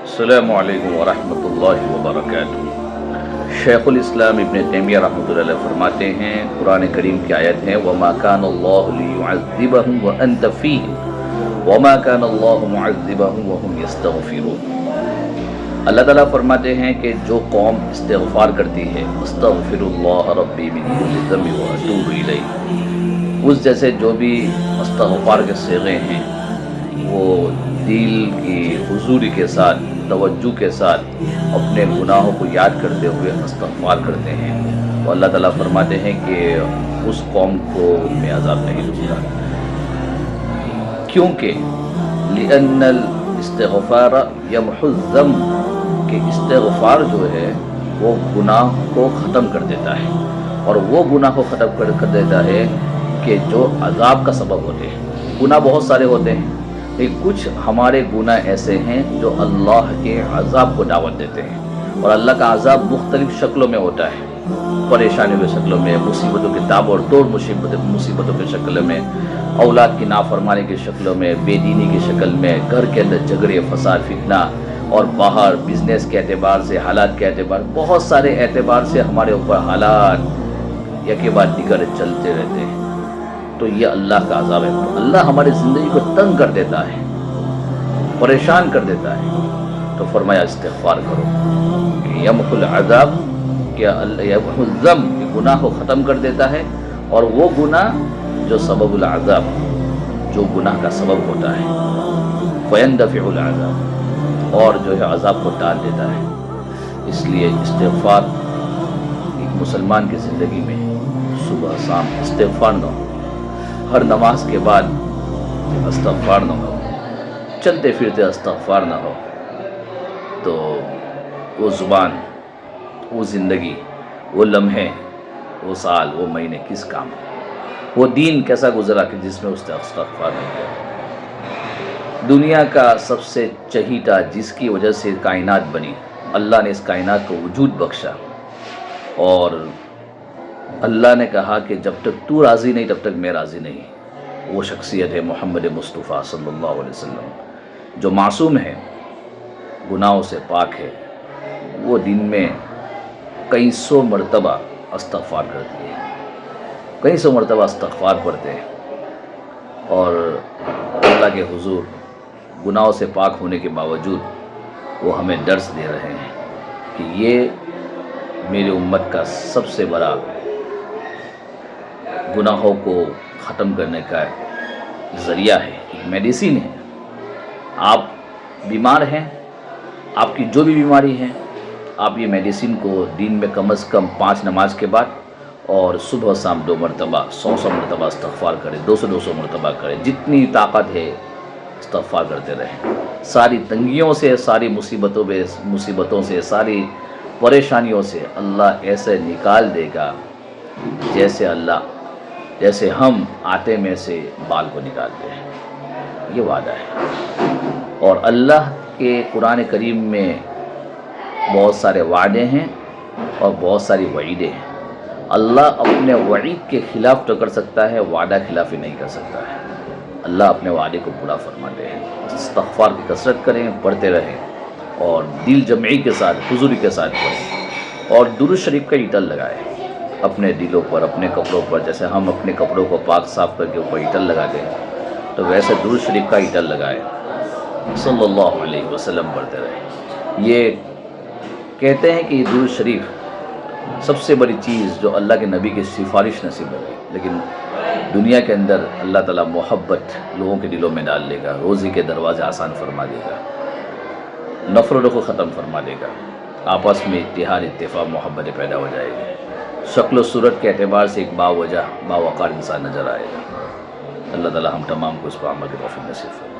السلام علیکم ورحمۃ اللہ وبرکاتہ۔ شیخ الاسلام ابن تیمیہ رحمۃ اللہ علیہ فرماتے ہیں، قرآن کریم کی آیت ہے وَمَا كَانَ اللَّهُ لِيُعَذِّبَهُمْ وَأَنْتَ فِيهِمْ وَمَا كَانَ اللَّهُ مُعَذِّبَهُمْ وَهُمْ يَسْتَغْفِرُونَ۔ اللہ تعالیٰ فرماتے ہیں کہ جو قوم استغفار کرتی ہے استغفر اللہ ربی من کل ذنب واتوب الیہ، اس جیسے جو بھی استغفار کے صیغے ہیں وہ دل کی حضوری کے ساتھ، توجہ کے ساتھ اپنے گناہوں کو یاد کرتے ہوئے استغفار کرتے ہیں، تو اللہ تعالیٰ فرماتے ہیں کہ اس قوم کو میں عذاب نہیں دوں گا، کیونکہ لأن الاستغفار یمحو الذنب، کہ استغفار جو ہے وہ گناہ کو ختم کر دیتا ہے، اور وہ گناہ کو ختم کر دیتا ہے کہ جو عذاب کا سبب ہوتے ہیں۔ گناہ بہت سارے ہوتے ہیں، لیکن کچھ ہمارے گناہ ایسے ہیں جو اللہ کے عذاب کو دعوت دیتے ہیں، اور اللہ کا عذاب مختلف شکلوں میں ہوتا ہے، پریشانیوں کی شکلوں میں، مصیبتوں کے تاب اور توڑ مصیبتوں کی شکل میں، اولاد کی نافرمانی کی شکلوں میں، بے دینی کی شکل میں، گھر کے اندر جھگڑے فساد فتنہ، اور باہر بزنس کے اعتبار سے، حالات کے اعتبار، بہت سارے اعتبار سے ہمارے اوپر حالات یکے بعد دیگر چلتے رہتے ہیں، تو یہ اللہ کا عذاب ہے۔ اللہ ہماری زندگی کو تنگ کر دیتا ہے، پریشان کر دیتا ہے، تو فرمایا استغفار کرو کہ یمحو العذاب، کہ یمحو الذنب، کہ گناہ کو ختم کر دیتا ہے، اور وہ گناہ جو سبب العذاب، جو گناہ کا سبب ہوتا ہے، فیندفع العذاب، اور جو ہے عذاب کو ٹال دیتا ہے۔ اس لیے استغفار ایک مسلمان کی زندگی میں صبح شام استغفار نہ ہو، ہر نماز کے بعد استغفار نہ ہو، چلتے پھرتے استغفار نہ ہو، تو وہ زبان، وہ زندگی، وہ لمحے، وہ سال، وہ مہینے کس کام ہے؟ وہ دین کیسا گزرا کہ جس میں اس نے استغفار نہیں کیا؟ دنیا کا سب سے چہیتا جس کی وجہ سے کائنات بنی، اللہ نے اس کائنات کو وجود بخشا، اور اللہ نے کہا کہ جب تک تو راضی نہیں تب تک میں راضی نہیں، وہ شخصیت ہے محمد مصطفیٰ صلی اللہ علیہ وسلم، جو معصوم ہے، گناہوں سے پاک ہے، وہ دن میں کئی سو مرتبہ استغفار کرتی ہے، کئی سو مرتبہ استغفار پڑھتے ہیں، اور اللہ کے حضور گناہوں سے پاک ہونے کے باوجود وہ ہمیں درس دے رہے ہیں کہ یہ میری امت کا سب سے بڑا گناہوں کو ختم کرنے کا ذریعہ ہے، ایک میڈیسن ہے۔ آپ بیمار ہیں، آپ کی جو بھی بیماری ہے، آپ یہ میڈیسن کو دن میں کم از کم 5 نماز کے بعد اور صبح و شام 2 مرتبہ 100 مرتبہ استغفار کریں، 200 مرتبہ کریں، جتنی طاقت ہے استغفار کرتے رہیں۔ ساری تنگیوں سے، ساری مصیبتوں سے، ساری پریشانیوں سے اللہ ایسے نکال دے گا جیسے ہم آٹے میں سے بال کو نکالتے ہیں، یہ وعدہ ہے۔ اور اللہ کے قرآن کریم میں بہت سارے وعدے ہیں اور بہت ساری وعیدیں ہیں۔ اللہ اپنے وعید کے خلاف تو کر سکتا ہے، وعدہ خلافی نہیں کر سکتا ہے۔ اللہ اپنے وعدے کو پورا فرماتے ہیں۔ استغفار کی کثرت کریں، پڑھتے رہیں، اور دل جمعی کے ساتھ، حضوری کے ساتھ پڑھیں، اور درود شریف کا ایٹل لگائیں اپنے دلوں پر، اپنے کپڑوں پر، جیسے ہم اپنے کپڑوں کو پاک صاف کر کے اوپر ایٹل لگاتے ہیں، تو ویسے درود شریف کا ایٹل لگائیں، صلی اللہ علیہ وسلم پڑھتے رہیں۔ یہ کہتے ہیں کہ یہ درود شریف سب سے بڑی چیز جو اللہ کے نبی کی سفارش نصیب ہوگی، لیکن دنیا کے اندر اللہ تعالیٰ محبت لوگوں کے دلوں میں ڈال دے گا، روزی کے دروازے آسان فرما دے گا، نفرتوں کو ختم فرما دے گا، آپس میں اتحاد، اتفاق، محبت پیدا ہو جائے گی، شکل و صورت کے اعتبار سے ایک باوجہ باوقار انسان نظر آئے گا۔ اللہ تعالیٰ ہم تمام کو اس پر عمل کی توفیق نصیب فرمائے۔